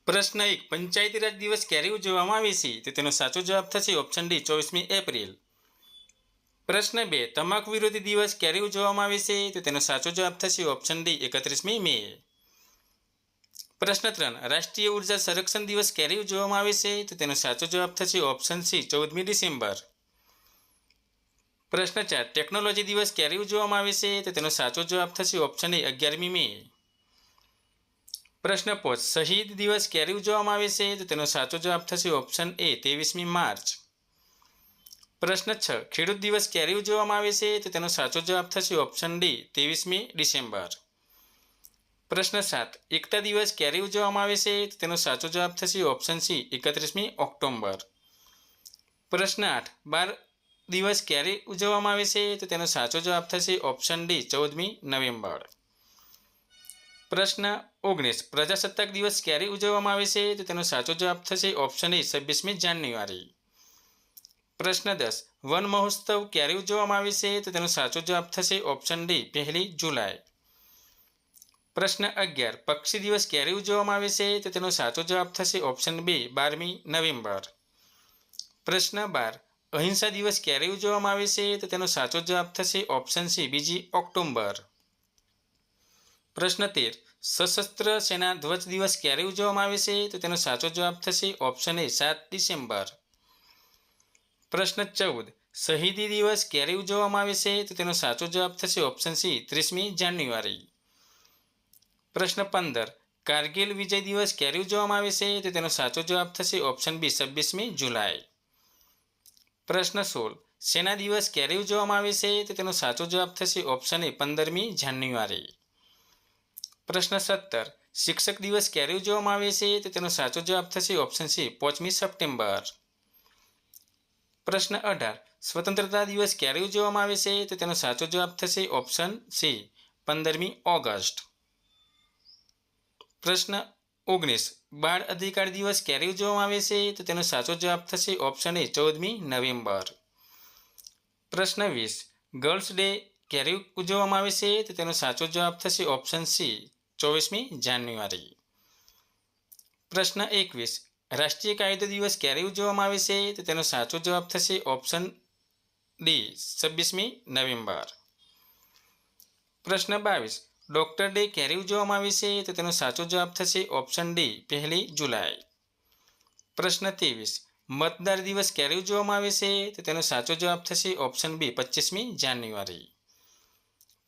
પ્રશ્ન 1. પંચાયતી રાજ દિવસ ક્યારે ઉજવવામાં આવે છે? તો તેનો સાચો જવાબ થશે ઓપ્શન ડી 24મી એપ્રિલ. પ્રશ્ન 2. તમાકુ વિરોધી દિવસ ક્યારે ઉજવવામાં આવે છે? તો તેનો સાચો જવાબ થશે ઓપ્શન ડી 31મી મે. પ્રશ્ન 3. રાષ્ટ્રીય ઉર્જા સંરક્ષણ દિવસ ક્યારે ઉજવવામાં આવે છે? તો તેનો સાચો જવાબ થશે ઓપ્શન સી 14મી ડિસેમ્બર. પ્રશ્ન 4. ટેકનોલોજી દિવસ ક્યારે ઉજવવામાં આવે છે? તો તેનો સાચો જવાબ થશે ઓપ્શન એ 11મી મે. પ્રશ્ન 5. શહીદ દિવસ ક્યારે ઉજવવામાં આવે છે? તો તેનો સાચો જવાબ થશે ઓપ્શન એ 23મી માર્ચ. પ્રશ્ન 6. ખેડૂત દિવસ ક્યારે ઉજવવામાં આવે છે? તો તેનો સાચો જવાબ થશે ઓપ્શન ડી 23મી ડિસેમ્બર. પ્રશ્ન 7. એકતા દિવસ ક્યારે ઉજવવામાં આવે છે? તો તેનો સાચો જવાબ થશે ઓપ્શન સી 31મી ઓક્ટોબર. પ્રશ્ન 8. બાળ દિવસ ક્યારે ઉજવવામાં આવે છે? તો તેનો સાચો જવાબ થશે ઓપ્શન ડી 14મી નવેમ્બર. પ્રશ્ન 19. પ્રજાસત્તાક દિવસ ક્યારે ઉજવવામાં આવે છે? તો તેનો સાચો જવાબ થશે ઓપ્શન એ 26મી જાન્યુઆરી. પ્રશ્ન 10. વન મહોત્સવ ક્યારે ઉજવવામાં આવે છે? તો તેનો સાચો જવાબ થશે ઓપ્શન ડી 1 જુલાઈ. પ્રશ્ન 11. પક્ષી દિવસ ક્યારે ઉજવવામાં આવે છે? તો તેનો સાચો જવાબ થશે ઓપ્શન બી 12મી નવેમ્બર. પ્રશ્ન 12. અહિંસા દિવસ ક્યારે ઉજવવામાં આવે છે? તો તેનો સાચો જવાબ થશે ઓપ્શન સી 2 ઓક્ટોબર. પ્રશ્ન 13. સશસ્ત્ર સેના ધ્વજ દિવસ ક્યારે ઉજવવામાં આવે છે? તો તેનો સાચો જવાબ થશે ઓપ્શન એ 7 ડિસેમ્બર. પ્રશ્ન 14. શહીદી દિવસ ક્યારે ઉજવવામાં આવે છે? તો તેનો સાચો જવાબ થશે ઓપ્શન સી 30મી જાન્યુઆરી. પ્રશ્ન 15. કારગિલ વિજય દિવસ ક્યારે ઉજવવામાં આવે છે? તો તેનો સાચો જવાબ થશે ઓપ્શન બી 26મી જુલાઈ. પ્રશ્ન 16. સેના દિવસ ક્યારે ઉજવવામાં આવે છે? તો તેનો સાચો જવાબ થશે ઓપ્શન એ 15મી જાન્યુઆરી. પ્રશ્ન 17. શિક્ષક દિવસ ક્યારે ઉજવવામાં આવે છે? તો તેનો સાચો જવાબ થશે ઓપ્શન સી 5મી સપ્ટેમ્બર. પ્રશ્ન 18. સ્વતંત્રતા દિવસ ક્યારે ઉજવવામાં આવે છે? તો તેનો સાચો જવાબ થશે ઓપ્શન સી 15મી ઓગસ્ટ. પ્રશ્ન 19. બાળ અધિકાર દિવસ ક્યારે ઉજવવામાં આવે છે? તો તેનો સાચો જવાબ થશે ઓપ્શન એ 14મી નવેમ્બર. પ્રશ્ન 20. ગર્લ્સ ડે ક્યારે ઉજવવામાં આવે છે? તો તેનો સાચો જવાબ થશે ઓપ્શન સી 24મી જાન્યુઆરી. પ્રશ્ન 21. રાષ્ટ્રીય કાયદો દિવસ ક્યારે ઉજવવામાં આવે છે? તો તેનો સાચો જવાબ થશે ઓપ્શન ડી 26મી નવેમ્બર. પ્રશ્ન 22. ડોક્ટર ડે ક્યારે ઉજવવામાં આવે છે? તો તેનો સાચો જવાબ થશે ઓપ્શન ડી 1 જુલાઈ. પ્રશ્ન 23. મતદાર દિવસ ક્યારે ઉજવવામાં આવે છે? તો તેનો સાચો જવાબ થશે ઓપ્શન બી 25મી જાન્યુઆરી.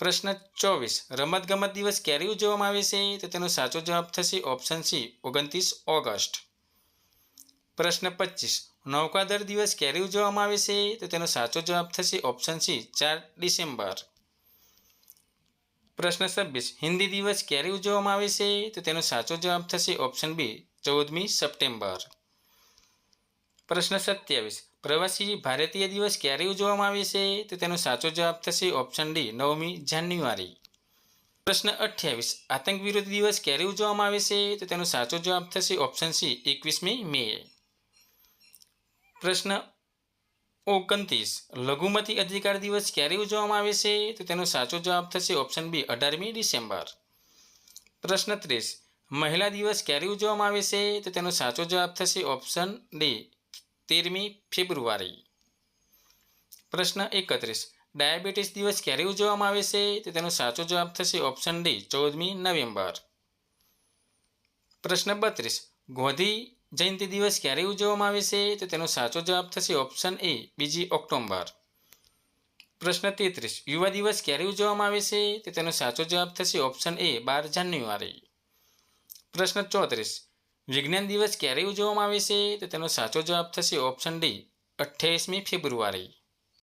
પ્રશ્ન 24. રમતગમત દિવસ ક્યારે ઉજવવામાં આવે છે? તો તેનો સાચો જવાબ થશે ઓપ્શન સી 29 ઓગસ્ટ. પ્રશ્ન 25. નૌકાદળ દિવસ ક્યારે ઉજવવામાં આવે છે? તો તેનો સાચો જવાબ થશે ઓપ્શન સી 4 ડિસેમ્બર. પ્રશ્ન 26. હિન્દી દિવસ ક્યારે ઉજવવામાં આવે છે? તો તેનો સાચો જવાબ થશે ઓપ્શન બી 14મી સપ્ટેમ્બર. પ્રશ્ન 27. પ્રવાસી ભારતીય દિવસ ક્યારે ઉજવવામાં આવે છે? તો તેનો સાચો જવાબ થશે ઓપ્શન ડી 9મી જાન્યુઆરી. પ્રશ્ન 28. આતંક વિરોધી દિવસ ક્યારે ઉજવવામાં આવે છે? તો તેનો સાચો જવાબ થશે ઓપ્શન સી 21મી મે. પ્રશ્ન 29. લઘુમતી અધિકાર દિવસ ક્યારે ઉજવવામાં આવે છે? તો તેનો સાચો જવાબ થશે ઓપ્શન બી 18મી ડિસેમ્બર. પ્રશ્ન 30. મહિલા દિવસ ક્યારે ઉજવવામાં આવે છે? તો તેનો સાચો જવાબ થશે ઓપ્શન ડી 13મી ફેબ્રુઆરી. પ્રશ્ન 31. ડાયાબિટીસ દિવસ ક્યારે ઉજવવામાં આવે છે? તો તેનો સાચો જવાબ થશે ઓપ્શન ડી 14મી નવેમ્બર. પ્રશ્ન 32. ગોધી જયંતિ દિવસ ક્યારે ઉજવવામાં આવે છે? તો તેનો સાચો જવાબ થશે ઓપ્શન એ 2 ઓક્ટોબર. પ્રશ્ન 33. યુવા દિવસ ક્યારે ઉજવવામાં આવે છે? તો તેનો સાચો જવાબ થશે ઓપ્શન એ 12 જાન્યુઆરી. પ્રશ્ન 34. વિજ્ઞાન દિવસ ક્યારે ઉજવવામાં આવે છે? તો તેનો સાચો જવાબ થશે ઓપ્શન ડી 28મી ફેબ્રુઆરી.